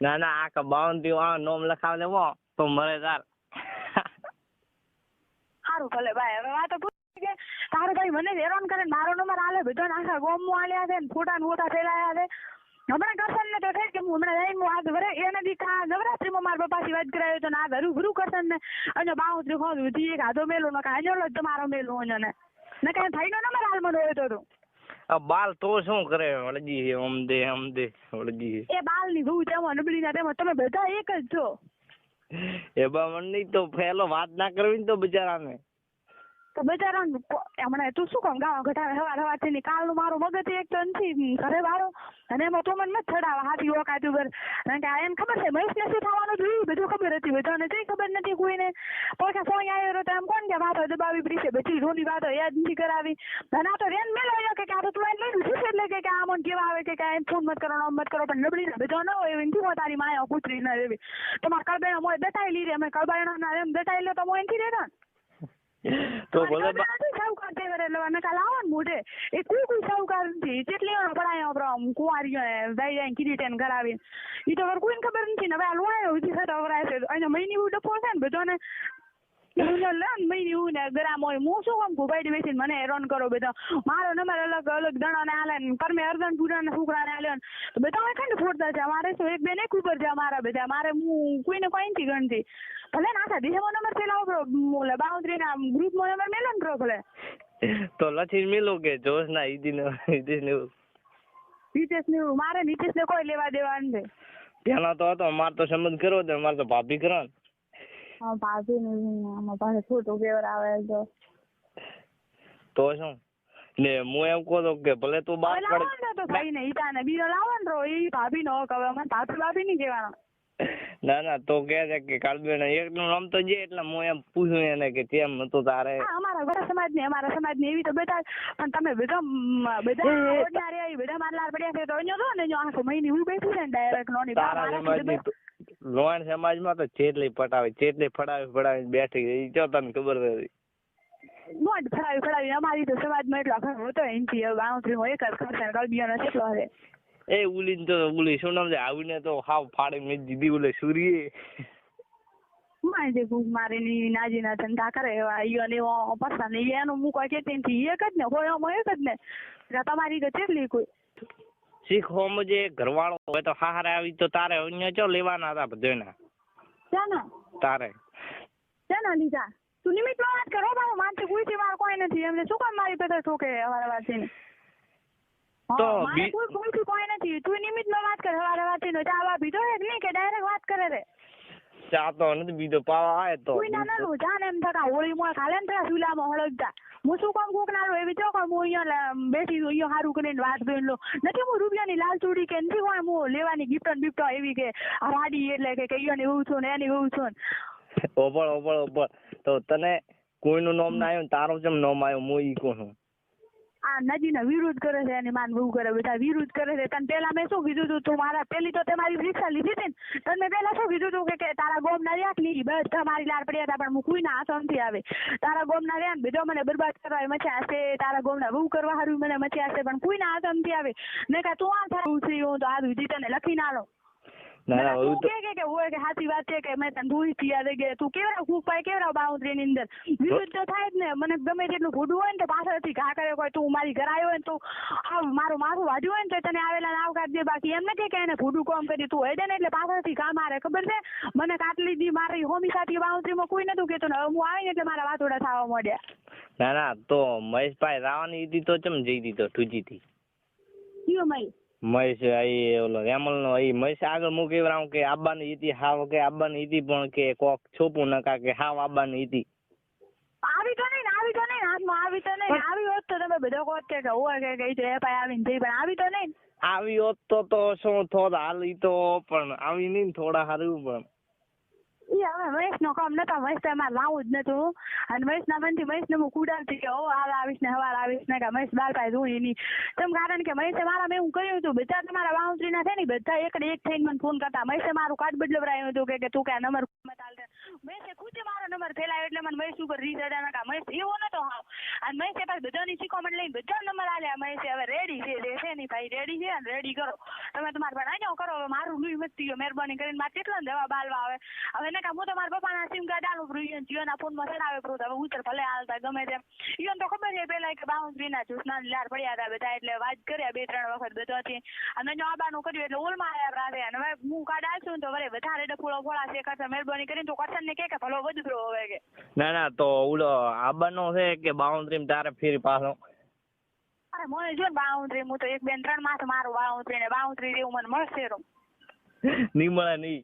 ના ના આ 52 નોમ લખાવ લેવો તો મળે તાર. સારું ભલે ભાઈ. હવે વાતો પૂછી કે તારો ભાઈ મને હેરાન કરે મારો નંબર આલે બધો આખા ગોમમાં આલ્યા છે ને ફોટા ફેલાયા છે. હમણાં કરશન ને તો થઈ કે હું હમણાં જઈને આજ વરે એને દી કા નવરાત્રીમાં મારા પપ્પાથી વાત કરાયો તો ના ઘરું ઘરું કરશન ને અને 52 ખોદ ઉધી એક હાથો મેલું ને કાંઈ જ તમારો મેલું ને ને કાંઈ થઈને નંબર હાલ મને હોય તો બાલ તો શું કરે વળજી અમદે વળજી એ બાલ ની ભૂ તેમાં નબળી ના તેમાં તમે બધા એક જ છો. એ બામણ નહીં તો ફેલો વાત ના કરવી ને તો બિચારાને તો બચારા હમણાં તું શું કામ ગાવા ઘટાડે હવારથી ની કાલનું મારું મગજ એક તો નથી ઘરે વાળો અને એમાં તું મને મત ચડાવા હાથી ઓકાતું બર કારણ કે એને ખબર છે મહેશ ને શું થવાનું જોયું બધું ખબર હતી બધાને કઈ ખબર નથી કોઈને પોતા ફોન આવ્યો તો એમ કોણ કે વાતો દબાવી પડી છે બધી રોની વાતો યાદ નથી કરાવી અને આ તો રેન મેલો કે આ તો તું એને લઈ લીધું એટલે કે આ મને કેવા આવે કે કાંઈ ફોન મત કરો મત કરો પણ નબળી ને બધા ન હોય એવી નથી તારી માયા કૂતરી ના એવી તમારા કળબાઈ મોય દટાઈ લીધે અમે કળબાઈ ના એમ દટાઈ લો તો મોય નથી દેતા તો બોલે સાવકાર તે વરે લવા નકા લાવન મોઢે એ કોઈ સાવકાર નથી જેટલી વાર પડાયો બ્રમ કુવારીઓ ભાઈ જાય કિરીટેન કરાવી ઈ તો કોઈ ખબર નથી ને હવે આ લોણાયો ઉજી થતો વરાય છે અને મહિની ઉડ ડફો છે ને બધાને મહિની ઉડ ને ગરામ હોય હું શું કામ ભાઈ બેસીને મને હેરાન કરો બધા મારો નંબર અલગ અલગ દણા ને આલે ને પરમે અર્ધન પૂરા ને છોકરા ને આલ્યો તો બધા કઈ ફોડતા છે મારે શું એક બેન એક ઉપર છે મારા બધા મારે હું કોઈને કોઈ નથી ગણતી ભલે ને આખા દેહમાં નંબર પેલા 52 ના ગ્રુપમાં નંબર મેલો ને પ્રો ભલે તો લખી મેલો કે જોશ ના હિતેશ ને મારે નીતિશ ને કોઈ લેવા દેવા નથી પેલા તો હતો મારે તો સંબંધ કર્યો હતો મારે તો ભાભી કરો હા ભાભી ને આમાં પાસે ફોટો કેવર આવે તો શું ને હું એમ કહું તો કે ભલે તું બાપ પડે તો ભાઈ ને ઈતા ને બીજો લાવન રો ઈ ભાભી નો કવે મને ભાભી નહીં કહેવાના ના ના તો કે છે કે કાલબેન એકનું નામ તો જે એટલે હું એમ પૂછ્યું એને કે કેમ હતું તારે અમારા સમાજ ને એવી તો બધા પણ તમે બધા ઓર્ડિનરી બધા મારલાર પડ્યા છે તો અહીંયા જો ને આખો મહિની હું બેઠી છે ને ડાયરેક્ટ નોની તારા સમાજની લોહાણ સમાજમાં તો ચેટલી ફડાવી બેઠી એ જો તને ખબર હતી મોટ ફડાવી અમારી તો સમાજમાં એટલો ખરો હતો એનથી 52 એક જ ખર્ચા ગલબિયાનો કેટલો હશે એ ઉલી શું નામ છે આવીને તો હાવ ફાડી મેં દીધી ઓલે સૂર્ય મારી ભૂખ મારીની નાજીના ધંધા કરે એવા ઈયો ને એવો પસા ને એનું હું કોઈ કેતી નથી એક જ ને હોય એક જ ને તમારી તો કેટલી કોઈ શીખો મુજે ઘરવાળો હોય તો હારે આવી તો તારે અહીંયા ચો લેવાના હતા બધાના ચાના તારે ચાના લીધા તું નિમિત્ત વાત કરો બાબા માનથી કોઈ વાર કોઈ નથી એમને શું કામ મારી પેટે ઠોકે હવારે વાંચીને તો કોઈ નથી તું નિમિત્ત માં વાત કર હવારે વાંચીને ચાવા બીજો એક નહીં કે ડાયરેક્ટ વાત કરે રે ચા તો નથી બીજો પાવા આવે તો કોઈ ના ના જાને એમ થતા હોળી માં ખાલે ને ત્યાં સુલામાં હળગતા હું શું કામ કોક ના એવી ચોક હું અહીંયા બેસી અહીંયા સારું કરીને વાત કરી લો નથી હું રૂપિયાની લાલ ચૂડી કે નથી હોય હું લેવાની ગિફ્ટ બિફ્ટ એવી કે વાડી એટલે કે અહીંયા એવું છું ને એની એવું છું ઓપળ તો તને કોઈનું નામ ના આવ્યું તારો જેમ નામ આવ્યો હું ઈ કોણ આ નદીને વિરોધ કરે છે એની માન બહુ કરે બધા વિરોધ કરે છે તને પેલા મેં શું કીધું તું મારા પેલી તો તમારી રિક્ષા લીધી હતી ને તને પેલા શું કીધું તું કે તારા ગોમ ના રહ્યા લીધી બધા મારી લાડ પડ્યા હતા પણ હું કોઈ ના હાથ નથી આવે તારા ગોમ ના રહ્યા ને બધો મને બરબાદ કરવા મચ્યા હશે તારા ગોમ ના બહુ કરવા હારું મને મચ્યા હશે પણ કોઈ ના હાથ નથી આવે ને કા તું આ થારું છે હું તો આ વિધિ તને લખી ના લો ના તું કે હોય કે સાચી વાત છે કે મેં તને ધોઈ યાદ કે તું કેવડા ફૂપાય કેવડા 52 ની અંદર વિરુદ્ધ તો થાય જ ને મને ગમે તેટલું ભૂડું હોય ને તો પાછળથી ઘા કરે કોઈ તું મારી ઘર આવ્યો હોય ને તું મારું વાઢ્યું હોય ને તો તને આવેલા નાવ કાઢ દે બાકી એમ નથી કે એને ભૂડું કોમ કરી તું હોય ને એટલે પાછળથી ઘા મારે ખબર છે મને કાટલી દી મારી હોમી સાથે 52 માં કોઈ નતું કેતો ને હવે હું આવી એટલે મારા વાતોડા થવા માંડ્યા ના તો મહેશભાઈ રાવાની હતી તો ચમ જઈ દીધો ઠુજી થી કયો મહેશ એ ઓલો રેમલ નો એ મહેશ આગળ મૂકી રાઉં કે આબાની હતી હાવ કે આબાની હતી પણ કે કોક છોપું નકા કે હાવ આબાની હતી આવી તો નહીં હાથમાં આવી હોત તો તમે બધો કોત કે હોય કે કઈ તો એ પાય આવીને થઈ પણ આવી તો નહીં આવી હોત તો શું થોડા હાલ ઈ તો પણ આવી નહીં થોડા હારું પણ હવે મહેશનો કામ નતો, મહેશ તો અમારે લાવું જ નતું. અને મહેશના મનથી મહેશને હું કુડાવતી કે ઓ હાલ આવીશ ને હવાર આવીશ ને કે મહેશ બાર પાસે જોઈ નહીં. તેમ કારણ કે મહેશે મારા મેં એવું કહ્યું હતું, બધા તમારા બાઉન્ડ્રીના છે ને બધા એક થઈને મને ફોન કરતા. મહેશે મારું કાર્ડ બદલવરાયું હતું કે તું કે નંબર મહેશે ખુદ મારો નંબર ફેલાયો એટલે મને મહેશ ઉપર રીસ અડાના કા મહેશ એવો નતો હાવ. અને મહેશે પાછું બધાની શીખોમણ લઈને બધા નંબર આલ્યા. મહેશે હવે રેડી છે નહીં ભાઈ, રેડી છે ને રેડી કરો તમે તમારા પણ આજો કરો. હવે મારું લુઈ મસ્તી ગયો, મહેરબાની કરીને મારે કેટલા દવા બાલવા આવે. હવે ને કા હું તો મારા પપ્પાના સિમ કાર્ડ આલું પ્રુયન જીઓના ફોનમાં ચડાવે પ્રો. હવે ઉતર ભલે હાલતા ગમે તેમ. ઈયોને તો ખબર છે પેલા કે બાઉન્ડ્રીના જૂસના લાર પડ્યા હતા બધા, એટલે વાત કર્યા 2-3 વખત બધાથી. અને જો આબાનું કર્યું એટલે ઓલમાં આયા રાતે. અને હવે હું કાર્ડ આલશું ને તો વરે વધારે ડફોળો ફોળાશે કરશે. મહેરબાની કરીને તો કરશન ને કે ભલો વધરો હવે કે ના તો ઓલો આબાનો છે કે બાઉન્ડ્રી તારે ફેરી પાછો? અરે મને જો ને બાઉન્ડ્રી, હું તો 1-2-3 માસ મારું બાઉન્ડ્રી ને બાઉન્ડ્રી જેવું મને મળશે રો નહીં મળે નહીં.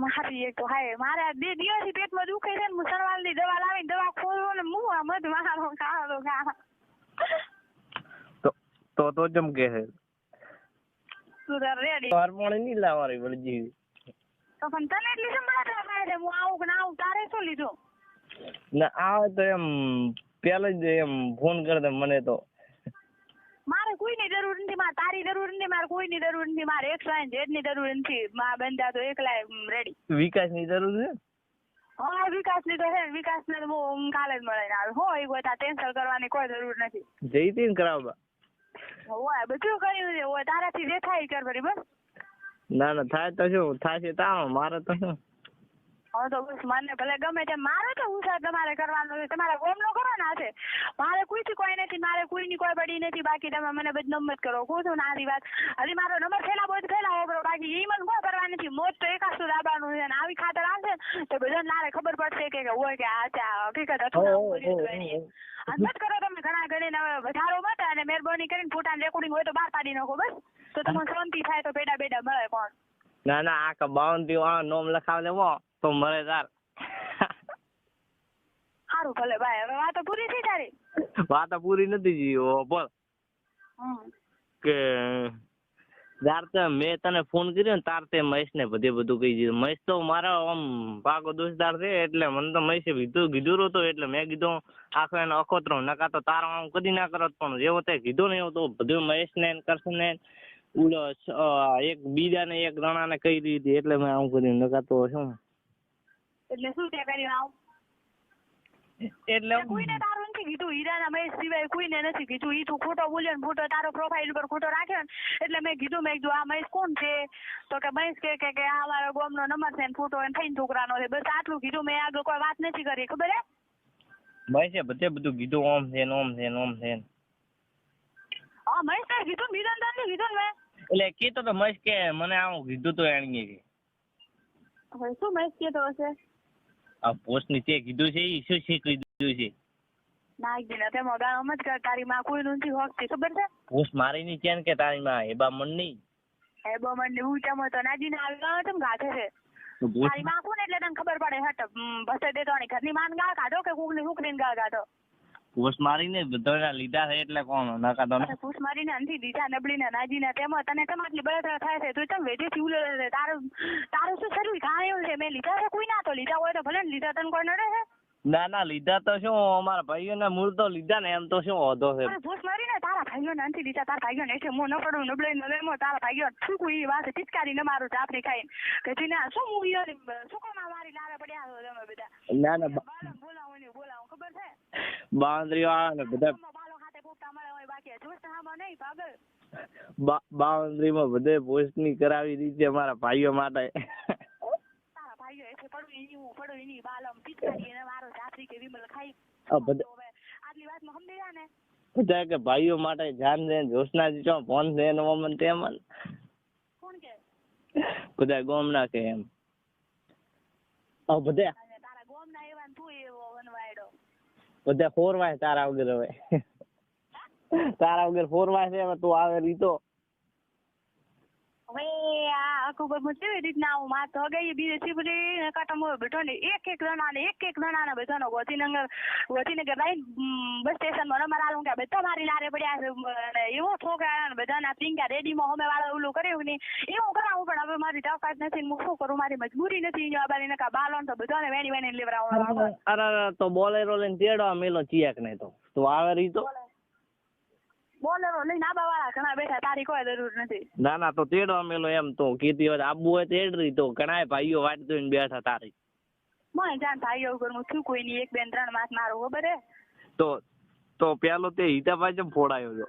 મારી એક તો હાય મારા 2 દિવસથી પેટમાં દુખે છે ને, હું સણવાલની દવા લાવીને દવા ખોલું ને હું આ મધ મારો ખાવાનો ખા તો જમ કે છે તું તાર રેડી હાર્મોન નહીં લાવવાની વળજી. તો પણ તને એટલી સંભળાતા થાય છે હું આવું કે ના આવું, તારે શું લીધું? ના આવે તો એમ પેલા જ એમ ફોન કરી દે મને. તો મારે કોઈની જરૂર નથી, મારે તારી જરૂર નથી, મારે કોઈની જરૂર નથી, મારે 100 ની જરૂર નથી. માં બંદા તો એકલા રેડી. વિકાસની જરૂર છે? હા વિકાસની તો છે, વિકાસને તો હું કાલે જ મળીને આવે. હોય કોઈ તા કેન્સલ કરવાની કોઈ જરૂર નથી. જઈતી ને કરાવવા? હોય બધું કર્યું છે, હોય તારાથી જે થાય કર ભરી બસ. ના થાય તો શું થશે તાવ, મારે તો શું. હવે તો બસ મને ભલે ગમે તેમ, મારે તો ઉછાર તમારે કરવાનો છે, તમારા ગોમનો કરો ને છે. મારે કોઈથી કોઈ નથી, મારે કોઈની કોઈ પડી નથી. બાકી તમે મને બદનામ મત કરો. કહું છું ને આની વાત. હજી મારો નંબર ફેલાવો તો ફેલાવો બરો, બાકી એ મને કોઈ કરવા નથી. મોત તો એકાશું દાબાનું છે ને આવી ખાતર આવશે તો બધાને લારે ખબર પડશે કે હોય કે આ હકીકત હતું. મત કરો તમે ઘણા ઘડીને હવે વધારો મત. અને મહેરબાની કરીને ફોટાની રેકોર્ડિંગ હોય તો બહાર પાડી નાખો બસ. તો તમને શાંતિ થાય તો બેડા મળે કોણ. ના આ બાઉન્ડ્રી વાળો નોમ લખાવ લેવો તો મળે તાર. સારું ભલે ભાઈ, હવે વાતો પૂરી થઈ તારી? વાતો પૂરી નથી જીવો બોલ. કે તાર તો મેં તને ફોન કર્યો ને તાર તે મહેશને બધું કહી દીધું. મહેશ તો મારા આમ પાકો દોસ્તદાર છે, એટલે મને તો મહેશે કીધું હતું. એટલે મેં કીધું આખો એને અખોતરો નકા તો તારો આમ કદી ના કરત. પણ જેવો તે કીધું ને એવું તો બધું મહેશને કરશને ઓલો એક બીજાને એક રણાને કહી દીધી. એટલે મેં આમ કર્યું, નકા તો શું. એટલે શું તે કર્યું આવું? એટલે કોઈને તારું નથી કીધું, હીરાના મહેશ સિવાય કોઈને નથી કીધું. ઈ તું ખોટો બોલ્યો ને ફોટો તારો પ્રોફાઇલ ઉપર ખોટો રાખ્યો ને એટલે મેં કીધું આ મહેશ કોણ છે? તો કે મહેશ કે આ મારો ગામનો નંબર છે ને ફોટો એને થઈને છોકરાનો છે. બસ આટલું કીધું. મેં આગળ કોઈ વાત નથી કરી, ખબર હે? મહેશે બધું કીધું. ઓમ છે ઓમ છે. હા મહેશ તારે કીધું, બીજા ને કીધું ને મેં. એટલે કીધું તો મહેશ કે મને આવું કીધું તો એણે કે હવે શું મહેશ કીધું હશે? આ પોસ્ટ નીચે કીધું છે એ શું કીધું છે? નાગીને તેમાં ગામ જ કર. તારી માં કોઈનું નથી હોકતી, ખબર છે? પોસ્ટ મારી ની ચેન કે તારી માં એબા મન નહીં. એબા મન ની ઊંચામાં તો નાજીને આગળ તેમ ગાથે છે. તારી માં કોને એટલે તને ખબર પડે. હટ બસે દે તો ઘરની માન ગાળ કાઢો કે કોકની છોકરીને ગાળ કાઢો. પોસ્ટ મારીને બધાના લીધા છે એટલે કોણ નકા તો પોસ્ટ મારીને અંથી દીધા નબળીને નાજીને તેમાં તને તમારી બળતરા થાય છે. તું ચમ વેઠેથી ઉલે તારું શું સર્વી કાયું છે? મેં લીધા છે કોઈ ના? તો લીધા હોય તો ભલે ને, લીધા તને કોઈ નડે છે? ના લીધા તો શું અમારા ભાઈઓને મૂળ તો લીધા ને, એમ તો શું હોતો છે. પોસ્ટ મારીને તારા ભાઈઓને અંથી દીધા. તારા ભાઈઓને એટલે હું ન પડું નબળાઈ ન લેમો. તારા ભાઈઓ ઠૂકું એ વાત પિચકારી ન મારું ચાપડી ખાઈને કે જીને શું મૂવી શું કામ મારી લારે પડ્યા છો તમે બધા? ના બોલાવો ખબર છે? બાઉન્ડ્રી વાળા ને બધા બાલો ખાતે પોપટા મળે હોય, બાકી જોસ્તામાં નહીં પાગલ. બાઉન્ડ્રી માં બધે પોસ્ટ ની કરાવી દીધી અમારા ભાઈઓ માટે. તારા ભાઈઓ એસે પડું એની બાલમ પિચકારી એને મારો ચાપડી કે વિમલ ખાઈ. આટલી વાતમાં સમજી જા ને બધા કે ભાઈઓ માટે જાન દે જોશના જીતો ફોન દે નો મન તે મન કોણ કે બધા ગોમ ના કે એમ. બધા તારા ગોમ ના એવા તું એવો વનવાયડો બધા ફોરવાય તારા વગર. હવે તારા વગર ફોરવાય છે. હવે તું આવે રીતો હવે આ પાકું પર કેવી રીતના આવું માર તો ગઈ બીજે સીપડી કાટા મોર બેઠો ને એક જણાને બધાનો ગોધીનગર લાઈન બસ સ્ટેશન માં નંબર આલું કે બધા મારી લારે પડ્યા છે એવો ઠોકાયા ને બધાના પિંગા રેડીમાં અમે વાળા ઓલું કર્યું ને એવું કરાવું પણ હવે મારી તાકાત નથી હું શું કરું મારી મજબૂરી નથી અહીંયા બારી નકા બાલોન તો બધાને વેણી લેવરાવવાનું અરે તો બોલેરો લઈને તેડવા મેલો ચિયાક ને તો આવે રહી તો બોલેરો લઈને આબા વાળા ઘણા બેઠા તારી કોઈ જરૂર નથી ના તો તેડવા મેલો એમ તો કીધી હોય આબુ હોય તેડ રહી તો ઘણા ભાઈઓ વાટ જોઈને બેઠા તારી મને જાણ ભાઈઓ ઉપર હું છું કોઈ ની 1 2 3 માસ મારો ખબર હે તો પેલો તે હિતાભાઈ જેમ ફોડાયો છે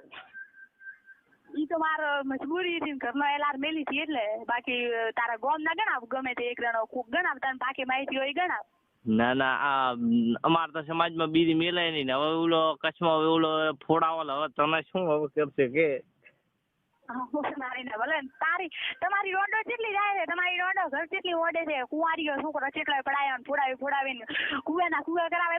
ઈ તો મારો મજબૂરી હતી ઘરનો એલાર મેલી હતી એટલે બાકી તારા ગોમ ના ગણાવ ગમે તે એક જણો કોક ગણાવ તને બાકી માહિતી હોય ગણાવ ના આ અમાર તો સમાજમાં બીજી મેલાય નહીં ને હવે ઓલો કચ્છમાં હવે ઓલો ફોડાવાલો હવે તમે શું હવે કરશે કે ભલે તમારી રોડો કેટલી જાય છે તમારી રોડો ઘર કેટલી ઓડે છે કુંવારીઓ છોકરો કેટલો પડાયો ફોડાવીને કુવેના કુવે કરાવે